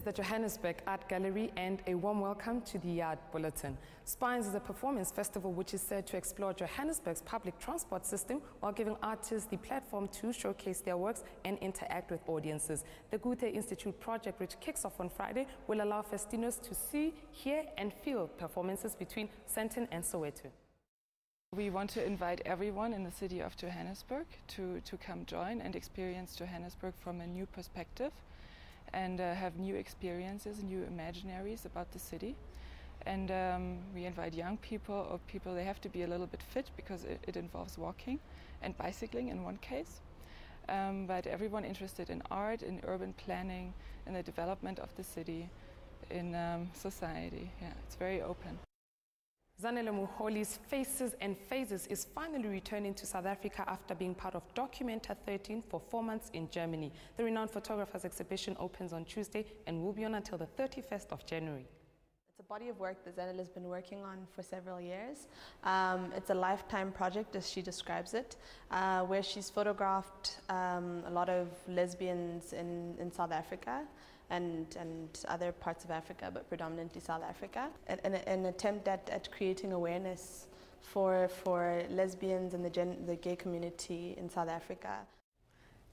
the Johannesburg Art Gallery and a warm welcome to the Art Bulletin. Spines is a performance festival which is set to explore Johannesburg's public transport system while giving artists the platform to showcase their works and interact with audiences. The Goethe Institute project, which kicks off on Friday, will allow festiners to see, hear and feel performances between Sandton and Soweto. We want to invite everyone in the city of Johannesburg to come join and experience Johannesburg from a new perspective and have new experiences, new imaginaries about the city. And we invite young people or people, they have to be a little bit fit because it involves walking and bicycling in one case. But everyone interested in art, in urban planning, in the development of the city, in society. Yeah, it's very open. Zanele Muholi's Faces and Phases is finally returning to South Africa after being part of Documenta 13 for 4 months in Germany. The renowned photographer's exhibition opens on Tuesday and will be on until the 31st of January. It's a body of work that Zanele has been working on for several years. It's a lifetime project, as she describes it, where she's photographed a lot of lesbians in South Africa and other parts of Africa, but predominantly South Africa. An attempt at creating awareness for lesbians and the gay community in South Africa.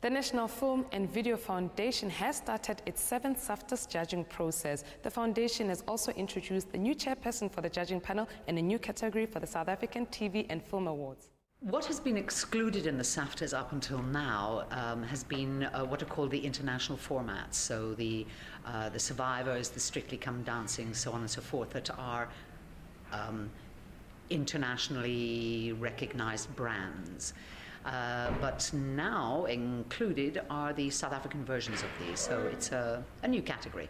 The National Film and Video Foundation has started its 7th SAFTA's judging process. The foundation has also introduced a new chairperson for the judging panel and a new category for the South African TV and Film Awards. What has been excluded in the SAFTAs up until now has been what are called the international formats, so the Survivors, the Strictly Come Dancing, so on and so forth, that are internationally recognized brands. But now included are the South African versions of these, so it's a new category.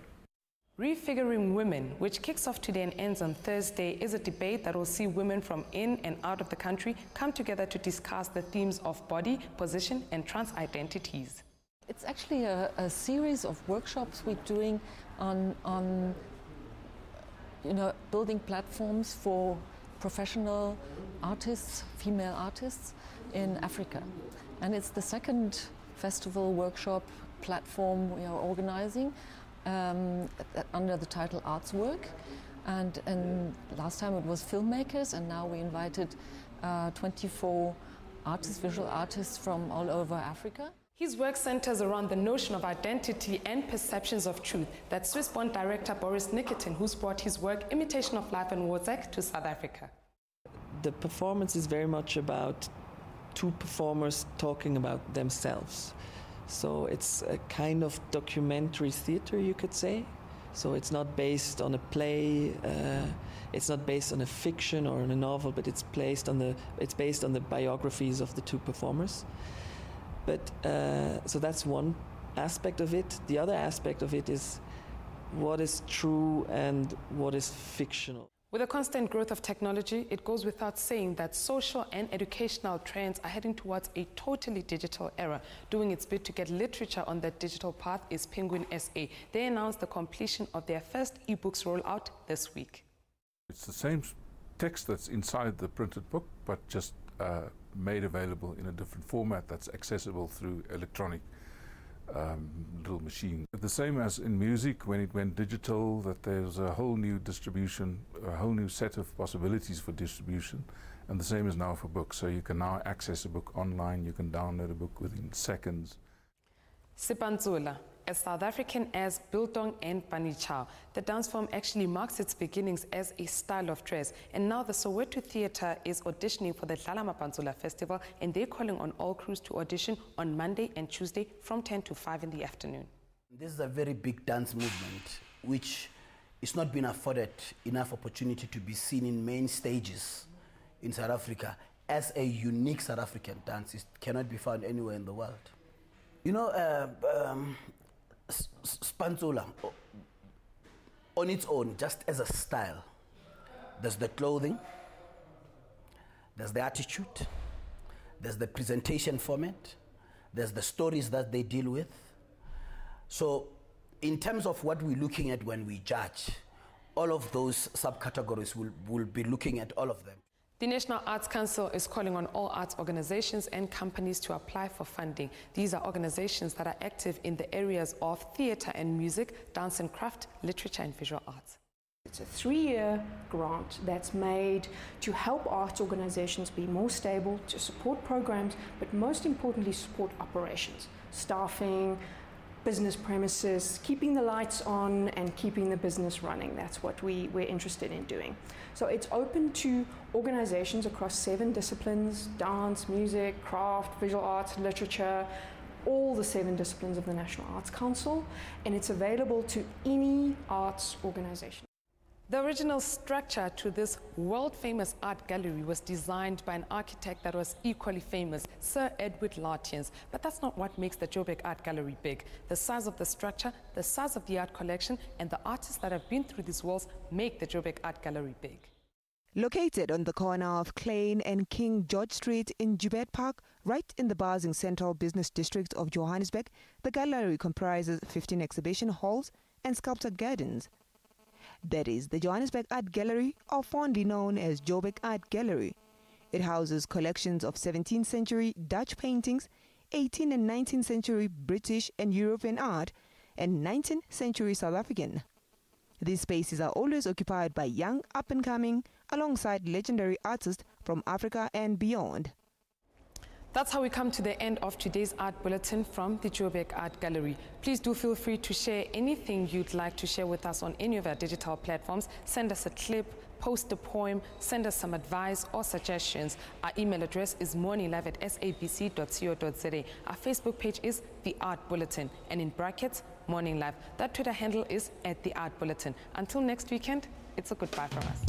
Refiguring Women, which kicks off today and ends on Thursday, is a debate that will see women from in and out of the country come together to discuss the themes of body, position and trans identities. It's actually a series of workshops we're doing on building platforms for professional artists, female artists in Africa. And it's the second festival workshop platform we are organizing under the title Arts Work. And last time it was filmmakers, and now we invited 24 artists, visual artists from all over Africa. His work centers around the notion of identity and perceptions of truth that Swiss-born director Boris Nikitin, who's brought his work Imitation of Life and Wozak to South Africa. The performance is very much about two performers talking about themselves. So it's a kind of documentary theater, you could say. So it's not based on a play, it's not based on a fiction or on a novel, but it's based on the biographies of the two performers. But so that's one aspect of it. The other aspect of it is what is true and what is fictional. With the constant growth of technology, it goes without saying that social and educational trends are heading towards a totally digital era. Doing its bit to get literature on that digital path is Penguin SA. They announced the completion of their first ebooks rollout this week. It's the same text that's inside the printed book, but just made available in a different format that's accessible through electronic little machine. The same as in music, when it went digital, that there's a whole new distribution, a whole new set of possibilities for distribution, and the same is now for books. So you can now access a book online, you can download a book within seconds. Sipanzula, as South African as biltong and panichao, the dance form actually marks its beginnings as a style of dress, and now the Soweto Theatre is auditioning for the Dlala Mapanzula Festival, and they're calling on all crews to audition on Monday and Tuesday from 10 to 5 in the afternoon. This is a very big dance movement which is not being afforded enough opportunity to be seen in main stages in South Africa as a unique South African dance. It cannot be found anywhere in the world. You know, Spanzula, on its own, just as a style, there's the clothing, there's the attitude, there's the presentation format, there's the stories that they deal with. So in terms of what we're looking at when we judge, all of those subcategories will be looking at all of them. The National Arts Council is calling on all arts organizations and companies to apply for funding. These are organizations that are active in the areas of theatre and music, dance and craft, literature and visual arts. It's a 3-year grant that's made to help arts organizations be more stable, to support programs, but most importantly support operations, staffing, business premises, keeping the lights on and keeping the business running. That's what we're interested in doing. So it's open to organizations across 7 disciplines: dance, music, craft, visual arts, literature, all the 7 disciplines of the National Arts Council, and it's available to any arts organization. The original structure to this world-famous art gallery was designed by an architect that was equally famous, Sir Edward Lartiens. But that's not what makes the Joburg Art Gallery big. The size of the structure, the size of the art collection, and the artists that have been through these walls make the Joburg Art Gallery big. Located on the corner of Klein and King George Street in Joubert Park, right in the buzzing central business district of Johannesburg, the gallery comprises 15 exhibition halls and sculpture gardens. That is the Johannesburg Art Gallery, or fondly known as Joburg Art Gallery. It houses collections of 17th century Dutch paintings, 18th and 19th century British and European art, and 19th century South African. These spaces are always occupied by young up-and-coming, alongside legendary artists from Africa and beyond. That's how we come to the end of today's Art Bulletin from the Joburg Art Gallery. Please do feel free to share anything you'd like to share with us on any of our digital platforms. Send us a clip, post a poem, send us some advice or suggestions. Our email address is morninglive@sabc.co.za. Our Facebook page is The Art Bulletin, and in brackets, Morning Live. That Twitter handle is @The Art Bulletin. Until next weekend, it's a goodbye from us.